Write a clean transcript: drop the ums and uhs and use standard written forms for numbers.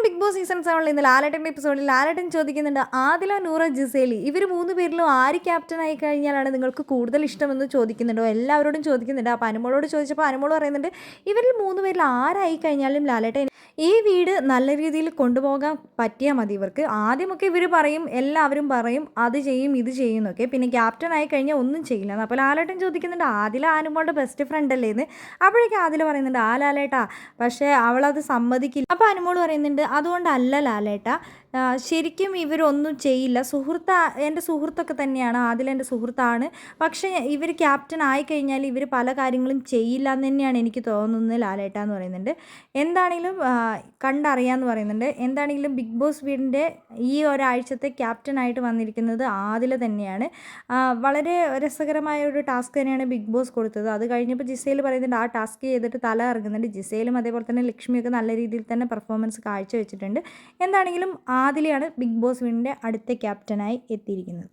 Big boss season 7 ഇന്ന് ലാലേട്ടൻ്റെ എപ്പിസോഡിൽ ലാലേട്ടൻ ചോദിക്കുന്നുണ്ട്, ആദില, നൂറ, ജിസേലി ഇവർ 3 പേരിലും ആര് ക്യാപ്റ്റൻ ആയി കഴിഞ്ഞാലാണ് നിങ്ങൾക്ക് കൂടുതൽ ഇഷ്ടമെന്ന് ചോദിക്കുന്നുണ്ടോ? എല്ലാവരോടും ചോദിക്കുന്നുണ്ട്. അപ്പോൾ അനുമോളോട് ചോദിച്ചപ്പോൾ അനുമോൾ പറയുന്നുണ്ട്, ഇവരിൽ 3 പേരിൽ ആരായി കഴിഞ്ഞാലും ലാലേട്ടൻ ഈ വീട് നല്ല രീതിയിൽ കൊണ്ടുപോകാൻ പറ്റിയാൽ മതി ഇവർക്ക്. ആദ്യമൊക്കെ ഇവർ പറയും, എല്ലാവരും പറയും അത് ചെയ്യും ഇത് ചെയ്യും എന്നൊക്കെ, പിന്നെ ക്യാപ്റ്റൻ ആയി കഴിഞ്ഞാൽ ഒന്നും ചെയ്യില്ല. അപ്പോൾ ലാലേട്ടൻ ചോദിക്കുന്നുണ്ട്, ആദില അനുമോളുടെ ബെസ്റ്റ് ഫ്രണ്ട് അല്ലേ എന്ന്. അപ്പോഴേക്കും ആദില പറയുന്നുണ്ട്, ആ ലാലേട്ടാ, പക്ഷേ അവളത് സമ്മതിക്കില്ല. അപ്പോൾ അനുമോൾ പറയുന്നുണ്ട്, അതുകൊണ്ടല്ല ലാലേട്ടാ, ശരിക്കും ഇവരൊന്നും ചെയ്യില്ല. എൻ്റെ സുഹൃത്തൊക്കെ തന്നെയാണ്, ആദില എൻ്റെ സുഹൃത്താണ്. പക്ഷേ ഇവർ ക്യാപ്റ്റൻ ആയിക്കഴിഞ്ഞാൽ ഇവർ പല കാര്യങ്ങളും ചെയ്യില്ല എന്ന് തന്നെയാണ് എനിക്ക് തോന്നുന്നത് ലാലേട്ട എന്ന് പറയുന്നുണ്ട്. എന്താണെങ്കിലും കണ്ടറിയാമെന്ന് പറയുന്നുണ്ട്. എന്താണെങ്കിലും ബിഗ് ബോസ് വീടിൻ്റെ ഈ ഒരാഴ്ചത്തെ ക്യാപ്റ്റനായിട്ട് വന്നിരിക്കുന്നത് ആദില തന്നെയാണ്. വളരെ രസകരമായ ഒരു ടാസ്ക് തന്നെയാണ് ബിഗ് ബോസ് കൊടുത്തത്. അത് കഴിഞ്ഞപ്പോൾ ജിസേൽ പറയുന്നുണ്ട്, ആ ടാസ്ക് ചെയ്തിട്ട് തല ഇറങ്ങുന്നുണ്ട്. ജിസേലും അതേപോലെ തന്നെ ലക്ഷ്മിയൊക്കെ നല്ല രീതിയിൽ തന്നെ പെർഫോമൻസ് കാഴ്ചവെച്ചിട്ടുണ്ട്. എന്താണെങ്കിലും ആദിലയാണ് ബിഗ് ബോസ് വീടിൻ്റെ അടുത്ത ക്യാപ്റ്റനായി എത്തിയിരിക്കുന്നത്.